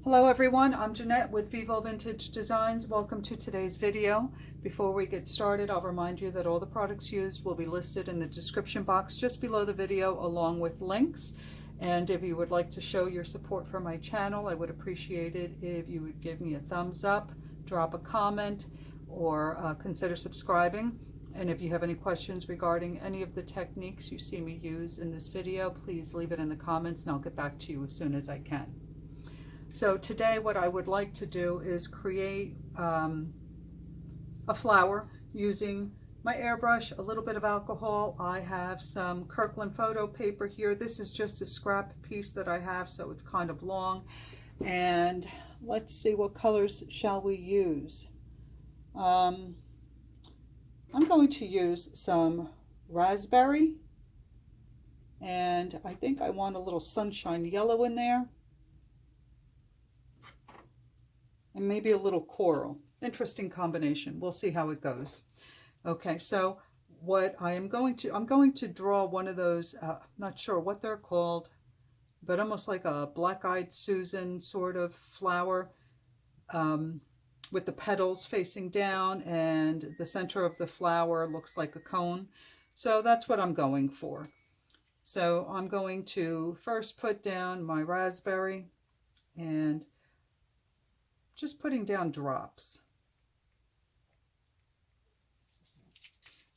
Hello everyone, I'm Jeanette with Vivo Vintage Designs. Welcome to today's video. Before we get started, I'll remind you that all the products used will be listed in the description box just below the video along with links. And if you would like to show your support for my channel, I would appreciate it if you would give me a thumbs up, drop a comment, or consider subscribing. And if you have any questions regarding any of the techniques you see me use in this video, please leave it in the comments and I'll get back to you as soon as I can. So today what I would like to do is create a flower using my airbrush, a little bit of alcohol. I have some Kirkland photo paper here. This is just a scrap piece that I have, so it's kind of long. And let's see, what colors shall we use? I'm going to use some raspberry, and I think I want a little sunshine yellow in there. And maybe a little coral. Interesting combination. We'll see how it goes. Okay, so what I'm going to draw one of those, not sure what they're called, but almost like a black-eyed Susan sort of flower with the petals facing down, and the center of the flower looks like a cone. So that's what I'm going for. So I'm going to first put down my raspberry and just putting down drops.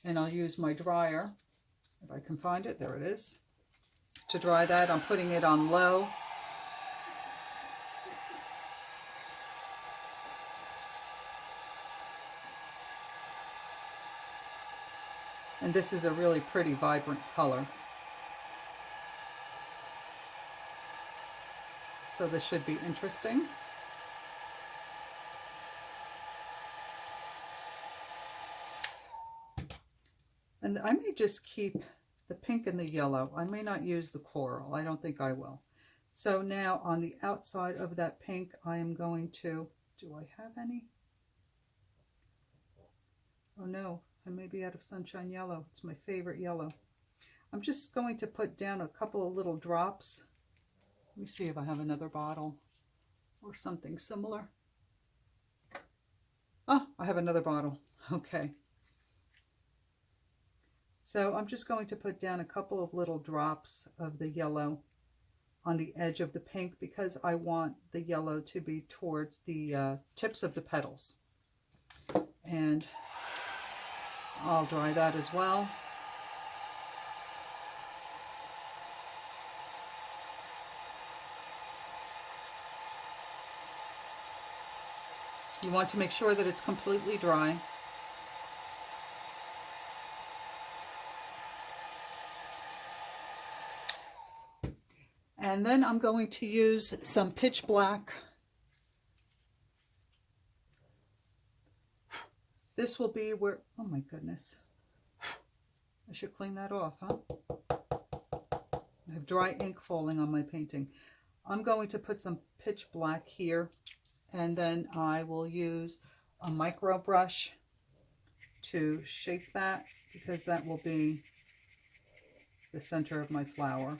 And I'll use my dryer, if I can find it, there it is. To dry that, I'm putting it on low. And this is a really pretty, vibrant color. So this should be interesting. And I may just keep the pink and the yellow. I may not use the coral. I don't think I will. So now on the outside of that pink, I am going to, do I have any? Oh no, I may be out of sunshine yellow. It's my favorite yellow. I'm just going to put down a couple of little drops. Let me see if I have another bottle or something similar. Oh, I have another bottle. Okay. So I'm just going to put down a couple of little drops of the yellow on the edge of the pink because I want the yellow to be towards the tips of the petals. And I'll dry that as well. You want to make sure that it's completely dry. And then I'm going to use some pitch black. This will be where, oh my goodness. I should clean that off, huh? I have dry ink falling on my painting. I'm going to put some pitch black here, and then I will use a micro brush to shape that because that will be the center of my flower.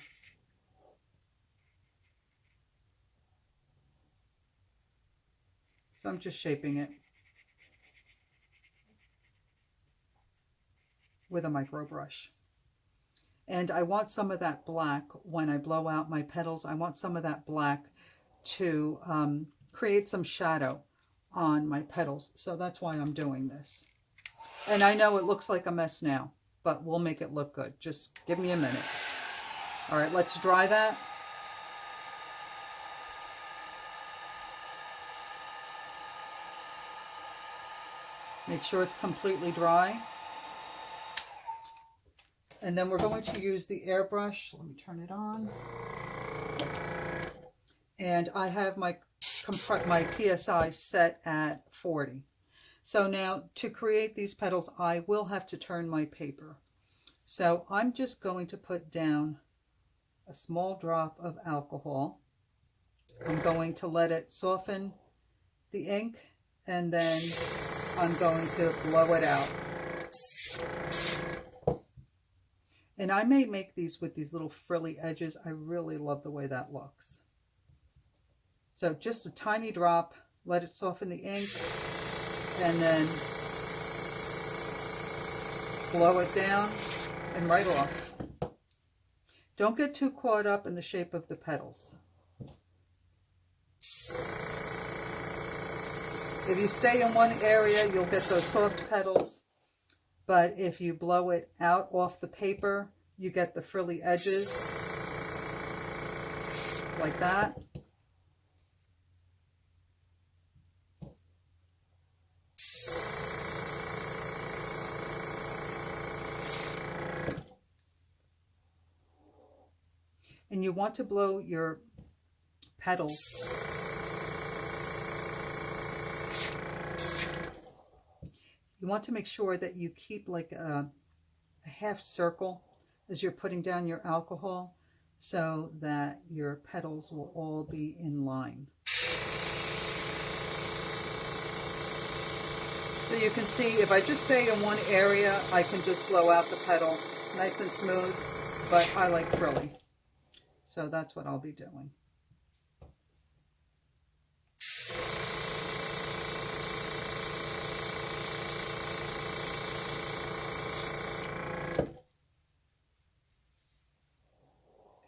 So I'm just shaping it with a micro brush. And I want some of that black, when I blow out my petals, I want some of that black to create some shadow on my petals. So that's why I'm doing this. And I know it looks like a mess now, but we'll make it look good. Just give me a minute. All right, let's dry that. Make sure it's completely dry. And then we're going to use the airbrush. Let me turn it on. And I have my PSI set at 40. So now to create these petals, I will have to turn my paper. So I'm just going to put down a small drop of alcohol. I'm going to let it soften the ink, and then I'm going to blow it out. And I may make these with these little frilly edges. I really love the way that looks. So just a tiny drop, let it soften the ink, and then blow it down and right off. Don't get too caught up in the shape of the petals. If you stay in one area, you'll get those soft petals, but if you blow it out off the paper, you get the frilly edges, like that. And you want to blow your petals you want to make sure that you keep like a half circle as you're putting down your alcohol so that your petals will all be in line. So you can see if I just stay in one area, I can just blow out the petal nice and smooth, but I like frilly. So that's what I'll be doing.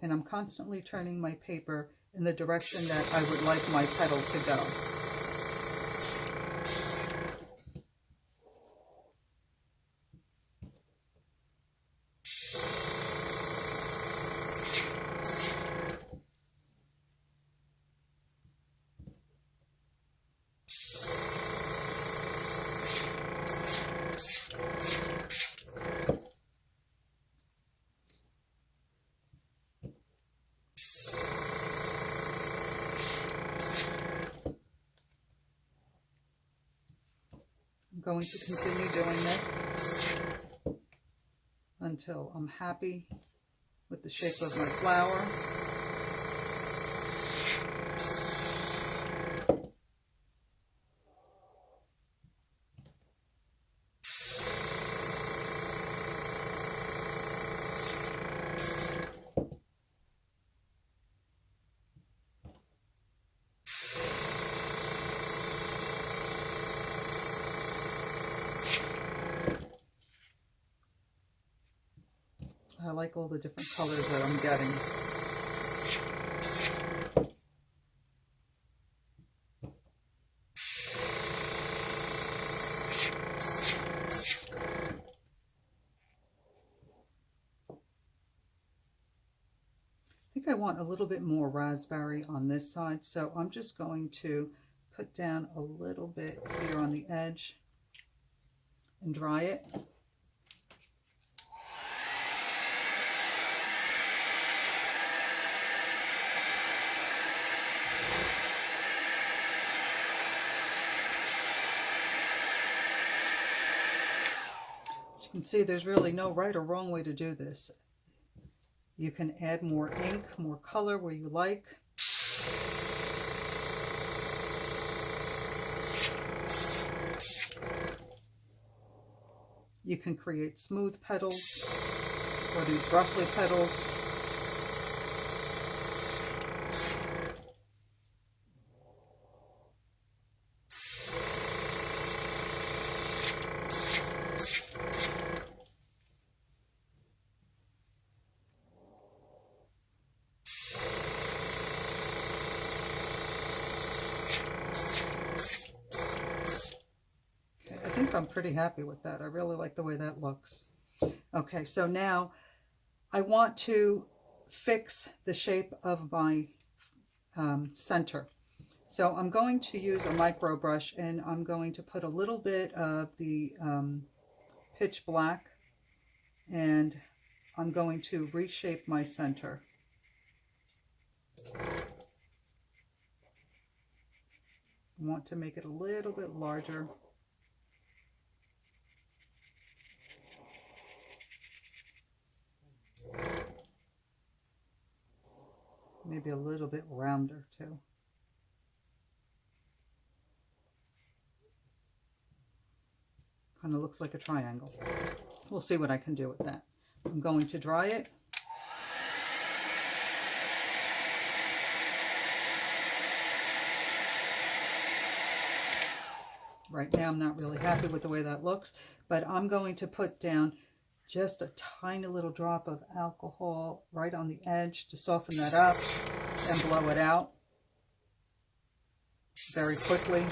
And I'm constantly turning my paper in the direction that I would like my petal to go. I'm going to continue doing this until I'm happy with the shape of my flower. I like all the different colors that I'm getting. I think I want a little bit more raspberry on this side, so I'm just going to put down a little bit here on the edge and dry it. As you can see, there's really no right or wrong way to do this. You can add more ink, more color where you like. You can create smooth petals or these ruffly petals. I think I'm pretty happy with that. I really like the way that looks. Okay, so now I want to fix the shape of my center. So I'm going to use a micro brush and I'm going to put a little bit of the pitch black and I'm going to reshape my center. I want to make it a little bit larger. Maybe a little bit rounder too. Kind of looks like a triangle. We'll see what I can do with that. I'm going to dry it. Right now I'm not really happy with the way that looks, but I'm going to put down just a tiny little drop of alcohol right on the edge to soften that up and blow it out very quickly.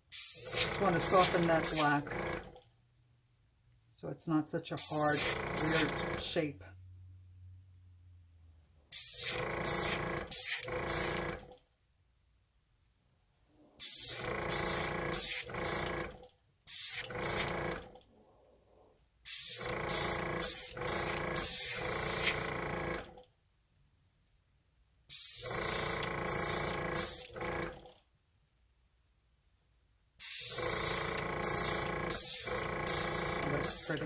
Just want to soften that black so it's not such a hard, weird shape. Oh, that's pretty.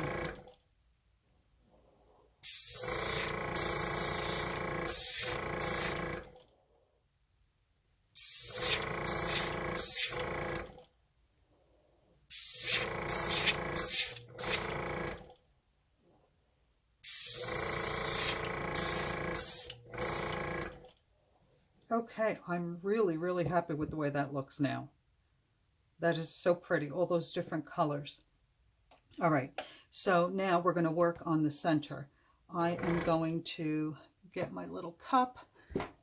Okay, I'm really happy with the way that looks now. That is so pretty, all those different colors. All right, so now we're going to work on the center. I am going to get my little cup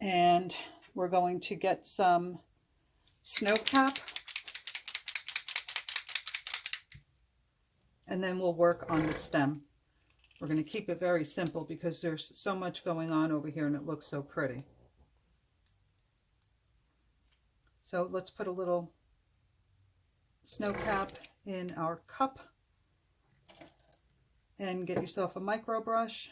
and we're going to get some snow cap, and then we'll work on the stem. We're going to keep it very simple because there's so much going on over here and it looks so pretty. So let's put a little snow cap in our cup and get yourself a micro brush.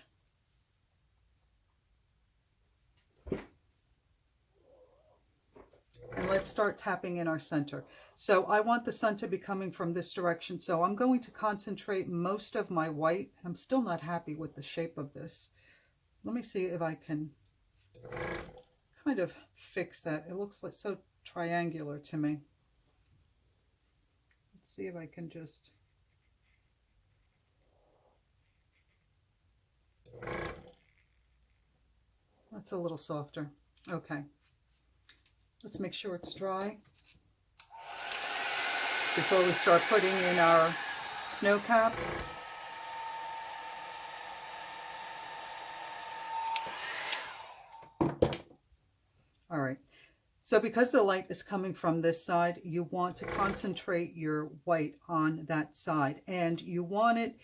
And let's start tapping in our center. So I want the sun to be coming from this direction, so I'm going to concentrate most of my white. I'm still not happy with the shape of this. Let me see if I can kind of fix that. It looks like so triangular to me. Let's see if I can just... That's a little softer. Okay. Let's make sure it's dry before we start putting in our snow cap. All right. So because the light is coming from this side, you want to concentrate your white on that side, and you want it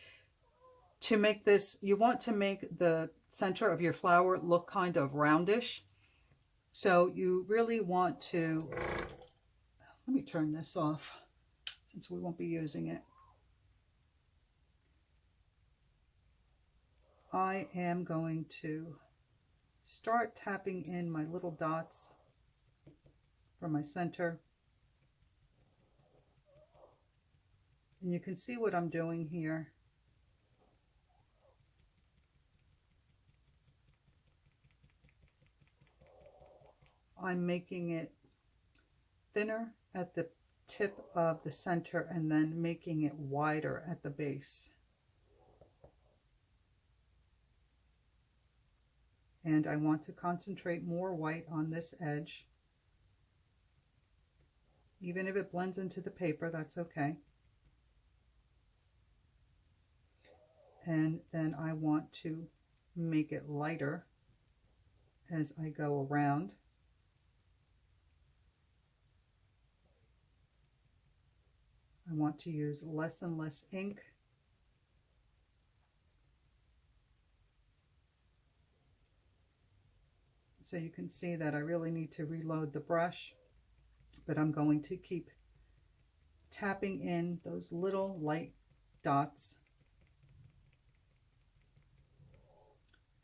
to make this, you want to make the center of your flower look kind of roundish. So you really want to, let me turn this off since we won't be using it. I am going to start tapping in my little dots for my center. And you can see what I'm doing here. I'm making it thinner at the tip of the center and then making it wider at the base. And I want to concentrate more white on this edge. Even if it blends into the paper, that's okay. And then I want to make it lighter as I go around. I want to use less and less ink. So you can see that I really need to reload the brush, but I'm going to keep tapping in those little light dots.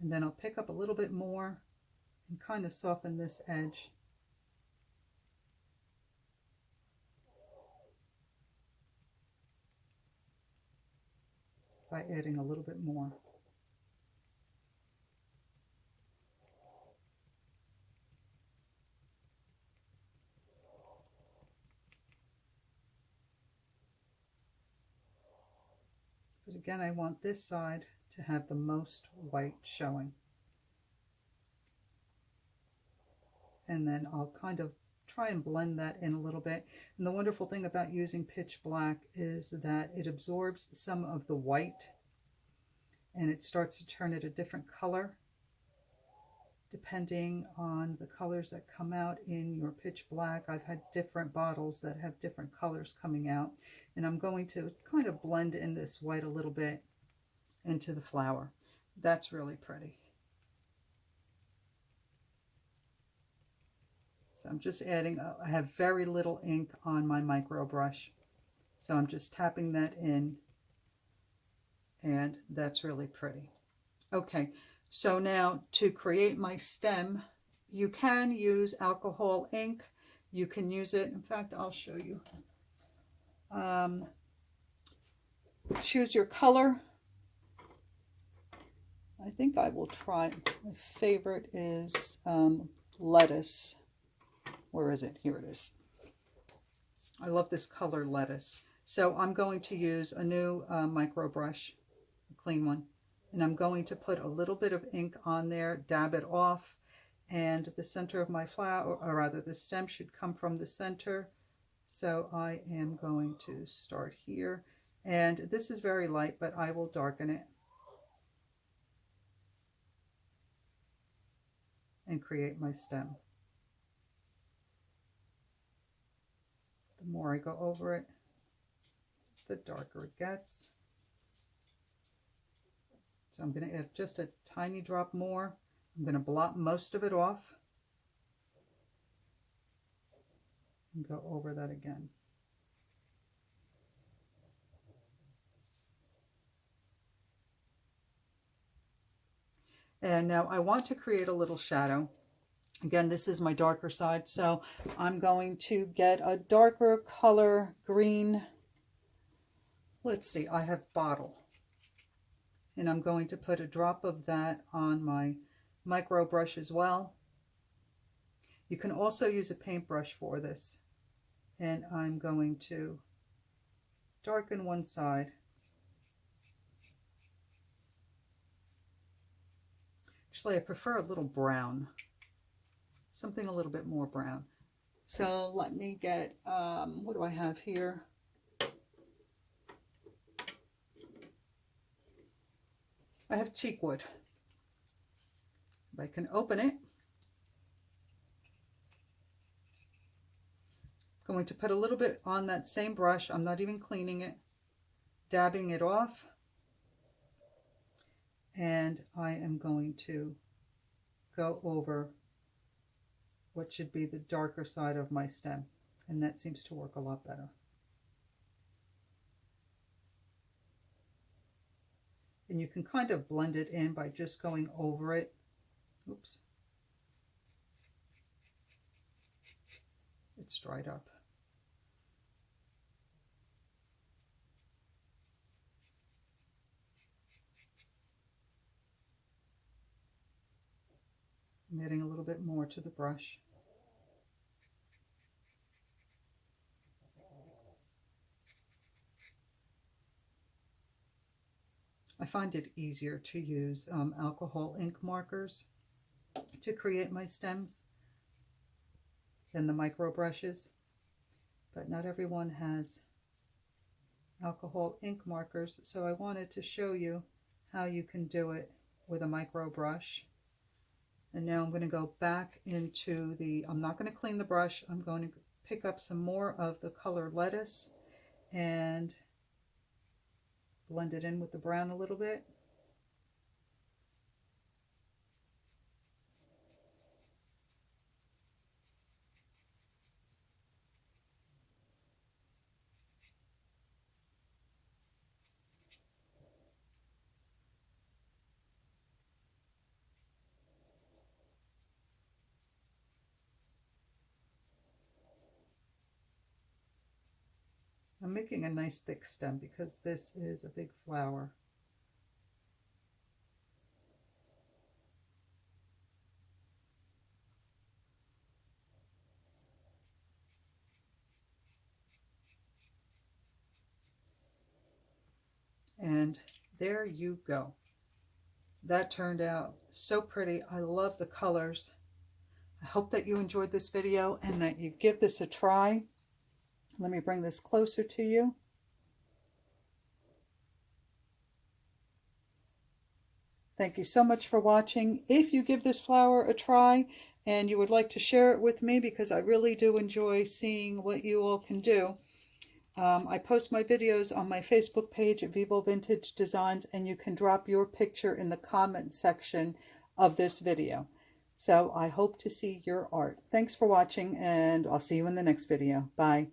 And then I'll pick up a little bit more and kind of soften this edge. By adding a little bit more. But again, I want this side to have the most white showing. And then I'll kind of try and blend that in a little bit. And the wonderful thing about using pitch black is that it absorbs some of the white and it starts to turn it a different color depending on the colors that come out in your pitch black. I've had different bottles that have different colors coming out, and I'm going to kind of blend in this white a little bit into the flower. That's really pretty. So I'm just adding, I have very little ink on my micro brush, so I'm just tapping that in, and that's really pretty. Okay, so now to create my stem, you can use alcohol ink. You can use it, in fact, I'll show you. Choose your color. I think I will try, my favorite is lettuce. Where is it? Here it is. I love this color, lettuce. So I'm going to use a new micro brush, a clean one. And I'm going to put a little bit of ink on there, dab it off, and the center of my flower, or rather the stem should come from the center. So I am going to start here. And this is very light, but I will darken it and create my stem. The more I go over it, the darker it gets. So I'm going to add just a tiny drop more. I'm going to blot most of it off and go over that again. And now I want to create a little shadow. Again, this is my darker side, so I'm going to get a darker color green. Let's see, I have bottle. And I'm going to put a drop of that on my micro brush as well. You can also use a paintbrush for this. And I'm going to darken one side. Actually, I prefer a little brown. Something a little bit more brown. So let me get, what do I have here? I have teak wood. If I can open it, I'm going to put a little bit on that same brush. I'm not even cleaning it, dabbing it off. And I am going to go over what should be the darker side of my stem. And that seems to work a lot better. And you can kind of blend it in by just going over it. Oops. It's dried up. I'm adding a little bit more to the brush. I find it easier to use alcohol ink markers to create my stems than the micro brushes, but not everyone has alcohol ink markers, so I wanted to show you how you can do it with a micro brush. And now I'm going to go back into the, I'm not going to clean the brush, I'm going to pick up some more of the color lettuce and blend it in with the brown a little bit. I'm making a nice thick stem because this is a big flower. And there you go. That turned out so pretty. I love the colors. I hope that you enjoyed this video and that you give this a try. Let me bring this closer to you. Thank you so much for watching. If you give this flower a try and you would like to share it with me, because I really do enjoy seeing what you all can do, I post my videos on my Facebook page at Vivo Vintage Designs, and you can drop your picture in the comment section of this video. So I hope to see your art. Thanks for watching, and I'll see you in the next video. Bye.